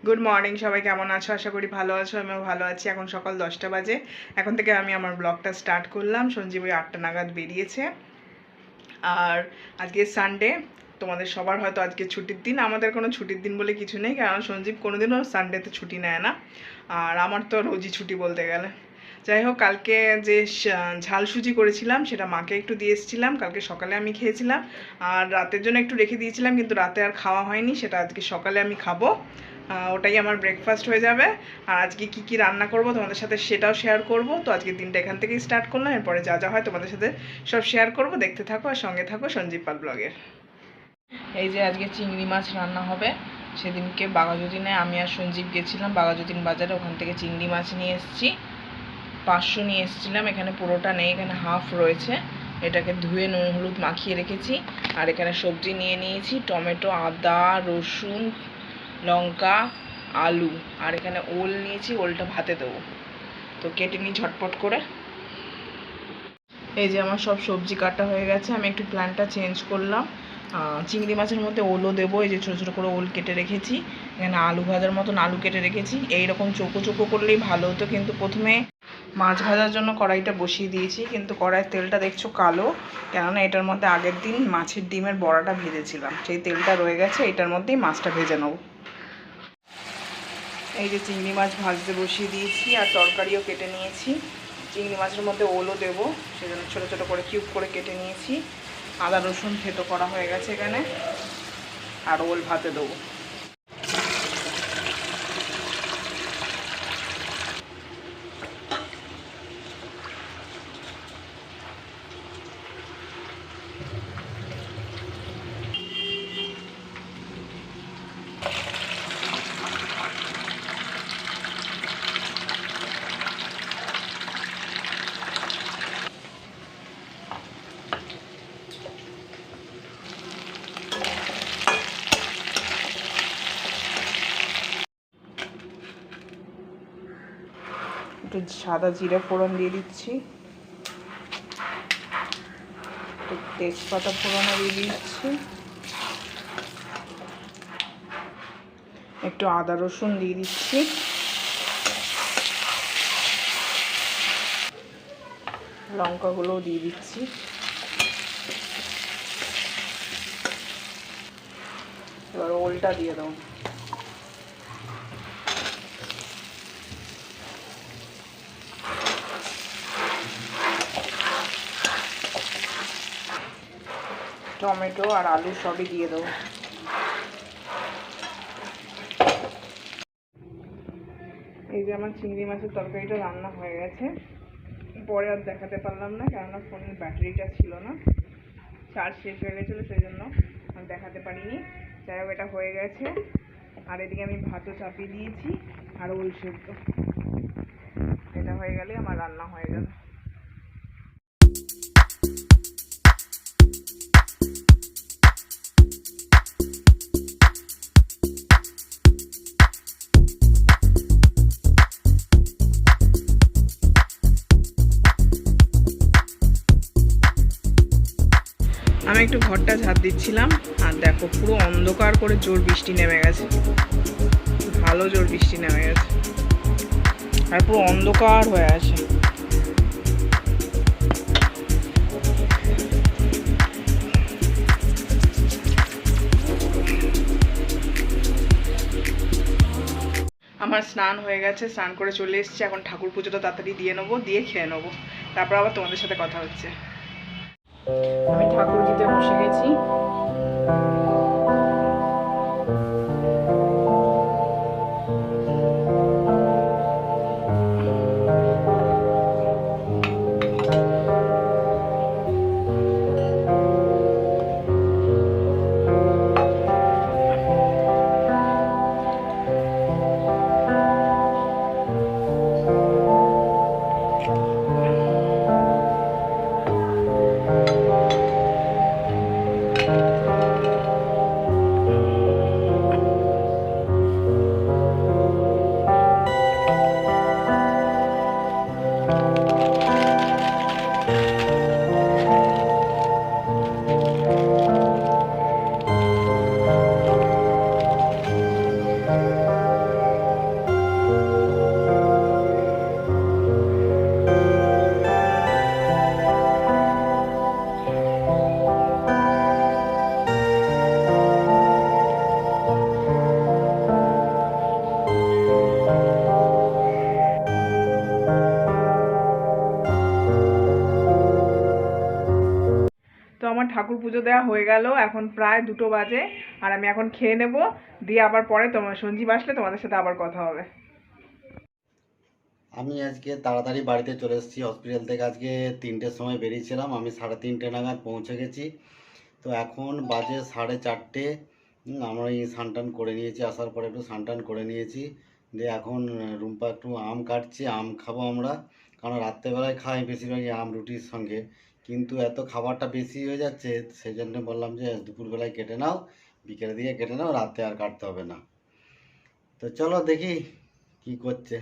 Good morning সবাই, কেমন আছো? আশা করি ভালো আছো। আমিও ভালো আছি। এখন সকাল 10টা বাজে। এখন থেকে আমি আমার ব্লগটা স্টার্ট করলাম। সঞ্জীব ওই 8টা নাগাদ বেরিয়েছে। আর আজকে সানডে, তোমাদের সবার হয়তো আজকে ছুটির দিন। আমাদের কোনো ছুটির দিন বলে কিছু নেই, কারণ সঞ্জীব কোনোদিনও সানডেতে ছুটি নেয় না। আর আমার তো রোজই ছুটি বলতে গেলে। যাই হোক, কালকে যে ঝাল সুজি করেছিলাম সেটা মাকে একটু দিয়ে এসেছিলাম। কালকে সকালে আমি খেয়েছিলাম, আর রাতের জন্য একটু রেখে দিয়েছিলাম, কিন্তু রাতে আর খাওয়া হয়নি। সেটা আজকে সকালে আমি খাবো। ওটাই আমার ব্রেকফাস্ট হয়ে যাবে। আর আজকে কি কি রান্না করব তোমাদের সাথে সেটাও শেয়ার করব। তো আজকের দিনটা এখান থেকেই স্টার্ট করলাম। এরপরে যা যা হয় তোমাদের সাথে সব শেয়ার করব। দেখতে থাকো আর সঙ্গে থাকো সঞ্জীব পাল ব্লগের। এই যে আজকে চিংড়ি মাছ রান্না হবে। সেদিনকে বাঘাযতীনে আমি আর সঞ্জীব গেছিলাম বাঘাযতীন বাজারে, ওখান থেকে চিংড়ি মাছ নিয়ে এসেছি। 500 নিয়ে এসেছিলাম। এখানে পুরোটা নেই, এখানে হাফ রয়েছে। এটাকে ধুয়ে নুন হলুদ মাখিয়ে রেখেছি। আর এখানে সবজি নিয়ে নিয়েছি, টমেটো, আদা, রসুন, লঙ্কা, আলু। আর এখানে ওল নিয়েছি, ওলটা ভাতে দেবো। তো কেটে নিই ঝটপট করে। এই যে আমার সব সবজি কাটা হয়ে গেছে। আমি একটু প্ল্যানটা চেঞ্জ করলাম। চিংড়ি মাছের মধ্যে ওলও দেবো। এই যে ছোটো ছোটো করে ওল কেটে রেখেছি। এখানে আলু ভাজার মতন আলু কেটে রেখেছি। এইরকম চৌকো চৌকো করলেই ভালো হতো, কিন্তু প্রথমে মাছ ভাজার জন্য কড়াইটা বসিয়ে দিয়েছি, কিন্তু কড়াইয়ের তেলটা দেখছো কালো, কেননা এটার মধ্যে আগের দিন মাছের ডিমের বড়াটা ভেজেছিলাম। সেই তেলটা রয়ে গেছে, এটার মধ্যেই মাছটা ভেজে নেবো। এই যে চিংড়ি মাছ ভাজতে বসিয়ে দিয়েছি, আর তরকারিও কেটে নিয়েছি। চিংড়ি মাছের মধ্যে ওলও দেবো, সেজন্য ছোটো ছোটো করে কিউব করে কেটে নিয়েছি। আদা রসুন থেতো করা হয়ে গেছে এখানে। আর ওল ভাতে দেবো। একটু সাদা জিরে ফোড়ন দিয়ে দিচ্ছি, একটু তেজপাতা ফোড়নও দিয়ে দিচ্ছি, একটু আদা রসুন দিয়ে দিচ্ছি, লঙ্কাগুলোও দিয়ে দিচ্ছি। এবার ওলটা দিয়ে দেবো। টমেটো আর আলু সবই দিয়ে দেবো। এই যে আমার চিংড়ি মাছের তরকারিটা রান্না হয়ে গেছে। পরে আর দেখাতে পারলাম না, কেননা ফোনের ব্যাটারিটা ছিল না, চার্জ শেষ হয়ে গেছিলো, সেই জন্য আমি দেখাতে পারিনি। যাই হোক, এটা হয়ে গেছে। আর এদিকে আমি ভাতও চাপিয়ে দিয়েছি, আর ওল সেদ্ধ। এটা হয়ে গেলে আমার রান্না হয়ে যাবে। আমি একটু ঘরটা ঝাড় দিচ্ছিলাম, আর দেখো পুরো অন্ধকার করে জোর বৃষ্টি নেমে গেছে। ভালো জোর বৃষ্টি নেমে গেছে, আর পুরো অন্ধকার হয়ে আছে। আমার স্নান হয়ে গেছে, স্নান করে চলে এসেছি। এখন ঠাকুর পুজোটা তাড়াতাড়ি দিয়ে নেবো, দিয়ে খেয়ে নেবো। তারপর আবার তোমাদের সাথে কথা হচ্ছে। আমি ঠাকুর দিতে বসে গেছি। ঠাকুর পুজো দেওয়া হয়ে গেল, এখন প্রায় 2টো বাজে। আর আমি এখন খেয়ে নেব, দিয়ে আবার পরে তোমার সঞ্জীব আসলে তোমাদের সাথে আবার কথা হবে। আমি আজকে তাড়াতাড়ি বাড়িতে চলে এসেছি হসপিটাল থেকে। আজকে 3টের সময় বেরিয়েছিলাম, আমি 3:30 নাগাদ পৌঁছে গেছি। তো এখন বাজে 4:30। আমরা এই স্নান করে নিয়েছি, আসার পরে একটু স্নান করে নিয়েছি। দিয়ে এখন রুম্পা একটু আম কাটছে, আম খাবো আমরা, কারণ রাত্রেবেলায় খাই বেশিরভাগই আম রুটির সঙ্গে। কিন্তু এত খাবারটা বেশি হয়ে যাচ্ছে, সেই জন্য বললাম যে দুপুরবেলায় কেটে নাও, বিকেলের দিকে কেটে নাও, রাতে আর কাটতে হবে না। তো চলো দেখি কি করছে।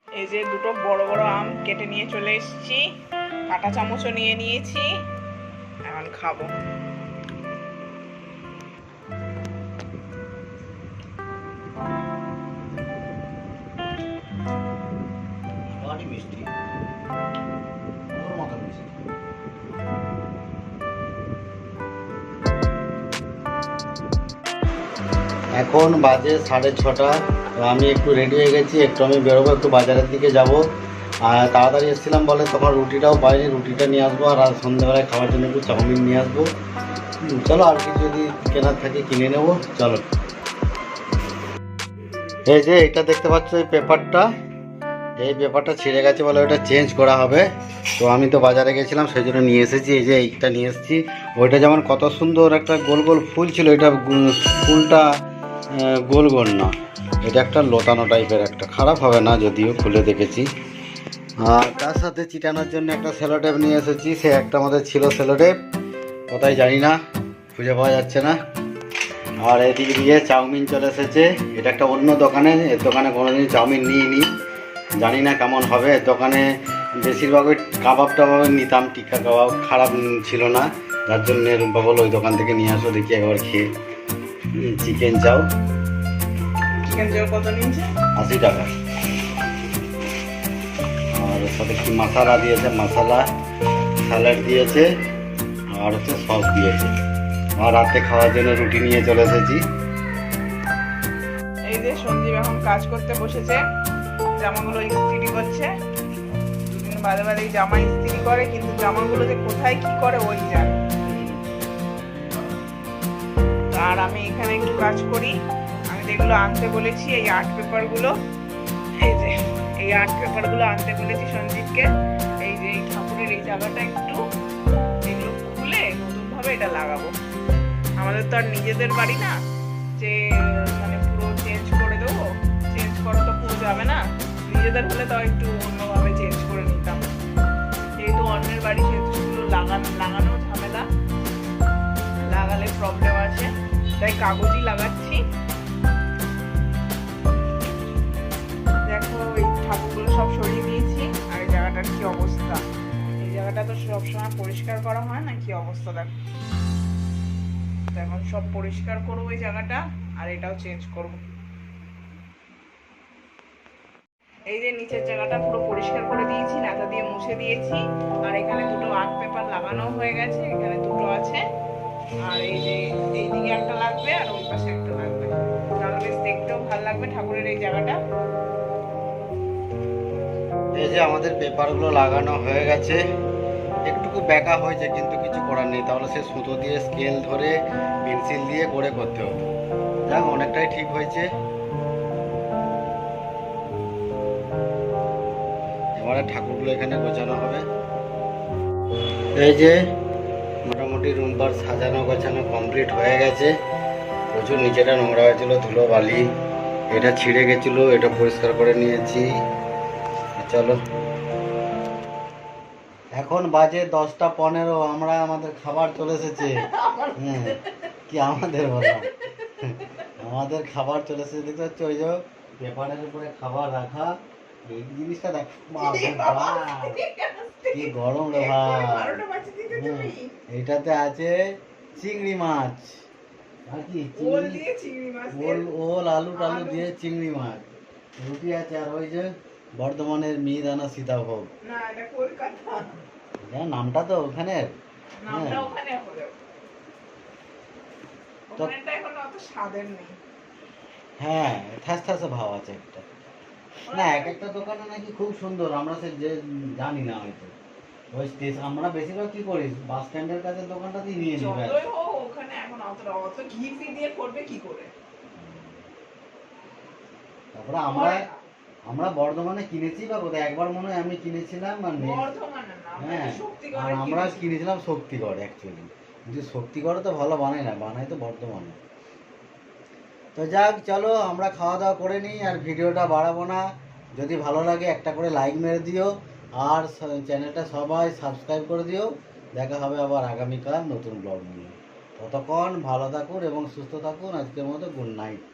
এই যে 2টো বড় বড় আম কেটে নিয়ে চলে এসেছি, কাঁটা চামচও নিয়ে নিয়েছি, এখন খাবো। মিষ্টি মতো মিষ্টি। এখন বাজে 6:30। আমি একটু রেডি হয়ে গেছি, একটু আমি বেরোবো, একটু বাজারের দিকে যাব। আর তাড়াতাড়ি এসেছিলাম বলে তখন রুটিটাও পাইনি, রুটিটা নিয়ে আসবো, আর সন্ধ্যেবেলায় খাওয়ার জন্য একটু চাউমিন নিয়ে আসবো। চলো আর কিছু যদি কেনার থাকে কিনে নেবো, চলো। এই যে এটা দেখতে পাচ্ছ, এই পেপারটা, এই পেপারটা ছিঁড়ে গেছে বলে ওটা চেঞ্জ করা হবে। তো আমি তো বাজারে গেছিলাম, সেই জন্য নিয়ে এসেছি। এই যে এইটা নিয়ে এসেছি। ওইটা যেমন কত সুন্দর একটা গোল গোল ফুল ছিল, এটা ফুলটা গোল গোল না, এটা একটা লতানো টাইপের, একটা খারাপ হবে না যদিও, খুলে দেখেছি। আর তার সাথে চিটানোর জন্য একটা সেলোটেপ নিয়ে এসেছি। সে একটা আমাদের ছিল সেলোটেপ, কোথায় জানি না, খুঁজে পাওয়া যাচ্ছে না। আর এদিক দিয়ে চাউমিন চলে এসেছে। এটা একটা অন্য দোকানে, এর দোকানে কোনোদিন চাউমিন নিইনি, জানি না কেমন হবে। এর দোকানে বেশিরভাগ ওই কাবাব টাবাব নিতাম, টিক্কা কাবাব, খারাপ ছিল না, যার জন্য রুম্পা বলো ওই দোকান থেকে নিয়ে আসো, দেখি একবার খেয়ে। চিকেন চাও, চিকেন চাও কত নিয়েছে? 80 টাকা। আর ওর সাথে কি মশলা দিয়েছে, মশলা, স্যালাড দিয়েছে, আর হচ্ছে সস দিয়েছে। আর রাতে খাওয়ার জন্য রুটি নিয়ে চলে এসেছি। এই যে সঞ্জীব এখন কাজ করতে বসেছে, জামাগুলো ইস্ত্রি করছে। 2 দিন বাদে বাদে জামা ইস্ত্রি করে, কিন্তু জামাগুলো যে কোথায় কি করে ওই জানে। আর আমি এখানে একটু কাজ করি। আমি যেগুলো আনতে বলেছি, এই আর্ট পেপারগুলো, এই যে এই আর্ট পেপারগুলো আনতে বলেছি সঞ্জীবকে। এই যে এই ঠাকুরের এই জায়গাটা একটু এগুলো খুলে নতুনভাবে এটা লাগাবো। আমাদের তো আর নিজেদের বাড়ি না যে মানে পুরো চেঞ্জ করে দেবো, চেঞ্জ করা তো পুরো যাবে না। নিজেদের হলে তাও একটু অন্যভাবে চেঞ্জ করে নিতাম, যেহেতু অন্যের বাড়ি সেহেতু সেগুলো লাগানো ঝামেলা, লাগালে প্রবলেম আছে, তাই কাগজই লাগাচ্ছি। দেখো এই ঠাকুরগুলো সব সরিয়ে দিয়েছি, আর এই জায়গাটার কি অবস্থা। এই জায়গাটা তো সবসময় পরিষ্কার করা হয় না, কি অবস্থা দেখো। এখন সব পরিষ্কার করবো এই জায়গাটা, আর এটাও চেঞ্জ করবো। এই যে নিচের জায়গাটা পুরো পরিষ্কার করে দিয়েছি, নাতা দিয়ে মুছে দিয়েছি। আর এখানে 2টো আর্ট পেপার লাগানো হয়ে গেছে, এখানে 2টো আছে। আর এই যে এইদিকে একটা লাগবে, আর ওই পাশে একটা লাগবে, তাহলে বেশ দেখতেও ভালো লাগবে ঠাকুরের এই জায়গাটা। এই যে আমাদের পেপারগুলো লাগানো হয়ে গেছে, একটুকু ব্যাকা হয়েছে, কিন্তু কিছু করার নেই, তাহলে সে সুতো দিয়ে স্কেল ধরে পেন্সিল দিয়ে করে করতে হতো। যাক, অনেকটাই ঠিক হয়েছে। এবারে ঠাকুরগুলো এখানে গোছানো হবে। এই যে মোটামুটি রুমবার সাজানো গোছানো কমপ্লিট হয়ে গেছে। প্রচুর নিচেটা নোংরা হয়েছিল, ধুলো বালি, এটা ছিঁড়ে গেছিল, এটা পরিষ্কার করে নিয়েছি। চলো, এখন বাজে 10:15। আমরা আমাদের খাবার চলে এসেছে। কি আমাদের বললাম, আমাদের খাবার চলে এসেছে। দেখতে পাচ্ছ ওই যে পেপারের উপরে খাবার রাখা, এই জিনিসটা দেখ, কি গরম রে ভাই। এইটাতে আছে চিংড়ি মাছ, আর কি ওল আলু টালু দিয়ে চিংড়ি মাছ, রুটি আছে, আর ওই যে বর্ধমানের মিহিদানা সীতাভোগ। নামটা তো ওখানে, হ্যাঁ ঠাস ঠাসে ভাব আছে একটা। না, এক একটা দোকানে নাকি খুব সুন্দর, আমরা সে যে জানি না হয়তো। ওই স্টেশন আমরা বেশিরভাগ কি করি বাস স্ট্যান্ডের কাছে দোকানটাতেই নিয়ে নিই ব্যাস। যতই হোক ওখানে এখন অত ঘি ফি দিয়ে করবে কি করে? তারপরে আমরা বর্ধমানে কিনেছি বা কোথায় একবার মনে হয় আমি কিনেছিলাম আর বর্ধমানে না, হ্যাঁ, শক্তিগড়ে আর আমরা কিনেছি। কিনেছিলাম শক্তিগড় অ্যাকচুয়ালি, কিন্তু শক্তিগড়ে তো ভালো বানায় না, বানায় তো বর্ধমানে। তো যাক, চলো আমরা খাওয়া দাওয়া করে নিই, আর ভিডিওটা বাড়াবো না। যদি ভালো লাগে একটা করে লাইক মেরে দিও, আর চ্যানেলটা সবাই সাবস্ক্রাইব করে দিও। দেখা হবে আবার আগামীকাল নতুন ব্লগ নিয়ে। ততক্ষণ ভালো থাকুন এবং সুস্থ থাকুন। আজকের মতো গুড নাইট।